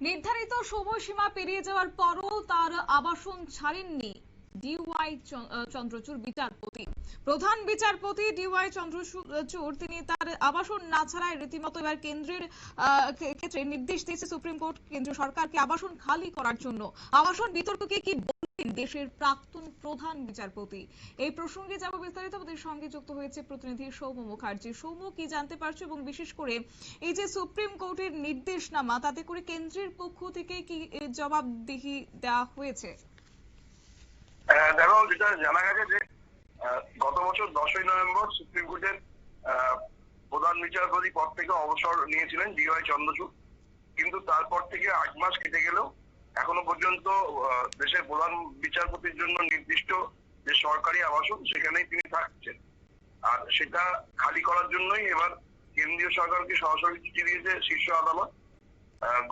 নির্ধারিত সময়সীমা পেরিয়ে যাওয়ার পরও তার আবাসন ছাড়েননি ডিওয়াই চন্দ্রচূড় বিচারপতি। প্রধান বিচারপতি ডিওয়াই চন্দ্রচূড় তিনি তার আবাসন না ছাড়ায় রীতিমতো এবার কেন্দ্রের ক্ষেত্রে নির্দেশ দিয়েছে সুপ্রিম কোর্ট কেন্দ্র সরকারকে আবাসন খালি করার জন্য। আবাসন বিতর্ককে কি বললেন দেশের প্রাক্তন প্রধান বিচারপতি, এই প্রসঙ্গে যাব বিস্তারিত। আমাদের সঙ্গে যুক্ত হয়েছে প্রতিনিধি সৌম্য মুখার্জি। সৌম্য, কি জানতে পারছো এবং বিশেষ করে এই যে সুপ্রিম কোর্টের নির্দেশনামা, তাতে করে কেন্দ্রের পক্ষ থেকে কি জবাবদিহি দেওয়া হয়েছে? দেখো, যেটা জানা গেছে যে গত বছর 10ই নভেম্বর সুপ্রিম কোর্টের প্রধান বিচারপতি পদ থেকে অবসর নিয়েছিলেন ডিওয়াই চন্দ্রচূড়। কিন্তু তারপর থেকে 8 মাস কেটে গেলেও এখনো পর্যন্ত দেশের প্রধান বিচারপতির জন্য নির্দিষ্ট যে সরকারি আবাসন সেখানেই তিনি থাকছেন। আর সেটা খালি করার জন্যই এবার কেন্দ্রীয় সরকারকে সরাসরি চিঠি দিয়েছে শীর্ষ আদালত।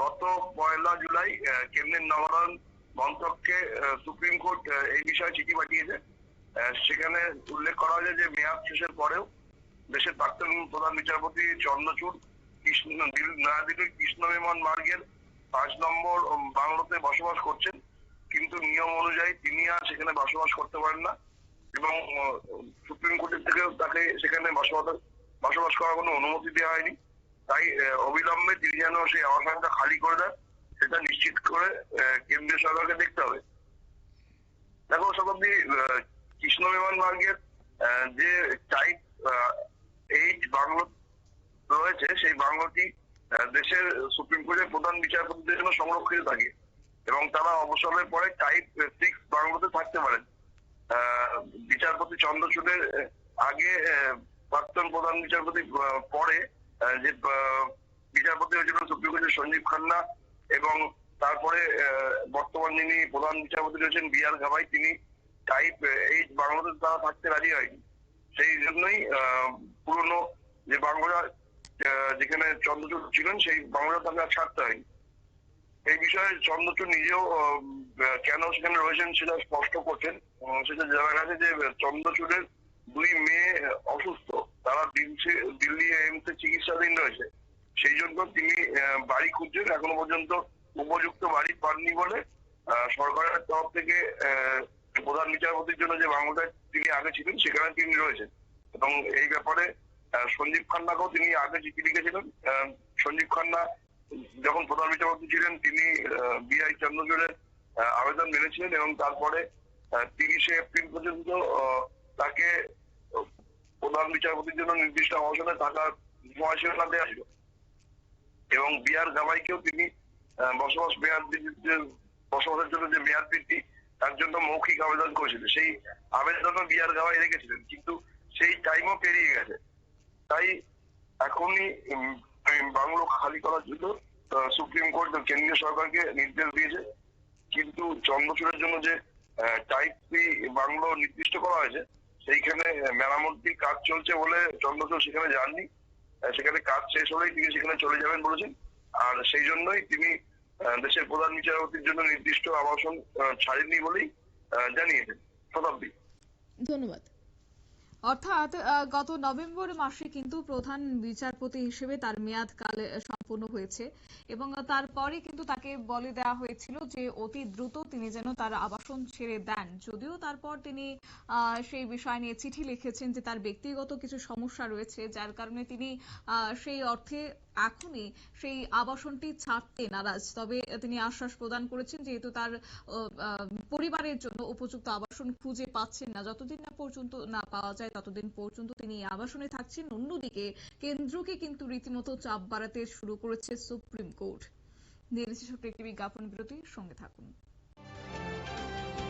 গত 1 জুলাই কেন্দ্রের নবায়ন মন্ত্রককে সুপ্রিম কোর্ট এই বিষয়ে চিঠি পাঠিয়েছে। সেখানে উল্লেখ করা হয়েছে যে মেয়াদ শেষের পরেও দেশের প্রাক্তন প্রধান বিচারপতি চন্দ্রচূড় নয়াদিল্লির কৃষ্ণ বিমান মার্গের 5 নম্বর বাংলোতে বসবাস করছেন, কিন্তু নিয়ম অনুযায়ী তিনি আর সেখানে বসবাস করতে পারেন না এবং সুপ্রিম কোর্টের থেকেও তাকে সেখানে বসবাস করার কোনো অনুমতি দেওয়া হয়নি। তাই অবিলম্বে তিনি যেন সেই আবাসনটা খালি করে দেন সেটা নিশ্চিত করে কেন্দ্রীয় সরকারকে দেখতে হবে। দেখো শতাব্দী, কৃষ্ণ বিমান মার্গের যে টাইপ 8 বাংলো রয়েছে সেই বাংলোটি দেশের সুপ্রিম কোর্টের প্রধান বিচারপতিদের জন্য সংরক্ষিত থাকে এবং তারা অবসরের পরে টাইপ 6 বাংলোতে থাকতে পারেন। বিচারপতি চন্দ্রচূড়ের আগে প্রাক্তন প্রধান বিচারপতি পরে যে বিচারপতি হয়েছিল সুপ্রিম কোর্টের সঞ্জীব খান্না এবং তারপরে বর্তমান যিনি প্রধান বিচারপতি রয়েছেন বি.আর. গাভাই, তিনি টাইপ 8 বাংলোতে তারা থাকতে রাজি হয়নি। সেই জন্যই পুরনো যে বাংলা যেখানে চন্দ্রচূড় ছিলেন সেই বাংলা তাকে আর ছাড়তে হয়নি। এই বিষয়ে চন্দ্রচূড় নিজেও কেন সেখানে রয়েছেন সেটা স্পষ্ট করছেন। সেটা জানা গেছে যে চন্দ্রচূড়ের 2 মেয়ে অসুস্থ, তারা দিল্লি এইমসে চিকিৎসাধীন রয়েছে। সেই জন্য তিনি বাড়ি খুঁজছেন, এখনো পর্যন্ত উপযুক্ত বাড়ি পাননি বলে সরকারের তরফ থেকে প্রধান বিচারপতির জন্য যে বাংলায় তিনি আগে ছিলেন সেখানে তিনি রয়েছেন। এবং এই ব্যাপারে সঞ্জীব খান্নাকেও তিনি আগে চিঠি লিখেছিলেন। সঞ্জীব খান্না যখন প্রধান বিচারপতি ছিলেন তিনি বিআই চন্দ্রচূড়ের আবেদন মেনেছিলেন এবং তারপরে 30শে এপ্রিল পর্যন্ত তাকে প্রধান বিচারপতির জন্য নির্দিষ্ট আবাসনে থাকার সময়সীমা দেওয়া ছিল এবং বি.আর. গাভাইকেও তিনি বসবাসের জন্য যে মেয়াদ বৃদ্ধি তার জন্য মৌখিক আবেদন করেছিলেন। সেই আবেদনও বি.আর. গাভাই রেখেছিলেন, কিন্তু সেই টাইমও পেরিয়ে গেছে। তাই এখনই বাংলো খালি করার জন্য সুপ্রিম কোর্ট কেন্দ্রীয় সরকারকে নির্দেশ দিয়েছে। কিন্তু চন্দ্রচূড়ের জন্য যে টাইপ 3 বাংলো নির্দিষ্ট করা হয়েছে সেইখানে মেরামতির কাজ চলছে বলে চন্দ্রচূড় সেখানে যাননি। সেখানে কাজ শেষ হলেই তিনি সেখানে চলে যাবেন বলেছেন। আর সেই জন্যই তিনি দেশের প্রধান বিচারপতির জন্য নির্দিষ্ট আবাসন ছাড়েননি বলেই জানিয়েছেন। শতাব্দী, ধন্যবাদ। অর্থাৎ গত নভেম্বর মাসে কিন্তু প্রধান বিচারপতি হিসেবে তার মেয়াদকাল সম্পূর্ণ হয়েছে এবং তারপরে কিন্তু তাকে বলে দেওয়া হয়েছিল যে অতি দ্রুত তিনি যেন তার আবাসন ছেড়ে দেন। যদিও তারপর তিনি সেই বিষয় নিয়ে চিঠি লিখেছেন যে তার ব্যক্তিগত কিছু সমস্যা রয়েছে, যার কারণে তিনি সেই অর্থে এখনই সেই আবাসনটি ছাড়তে নারাজ। তবে তিনি আশ্বাস প্রদান করেছেন যেহেতু তার পরিবারের জন্য উপযুক্ত আবাসন খুঁজে পাচ্ছেন না, যতদিন না পর্যন্ত না পাওয়া যায় ততদিন পর্যন্ত তিনি আবাসনে থাকছেন। অন্যদিকে কেন্দ্রকে কিন্তু রীতিমতো চাপ বাড়াতে শুরু করেছে সুপ্রিম কোর্ট। নিয়ে ছোট্ট একটি বিজ্ঞাপন বিরতির সঙ্গে থাকুন।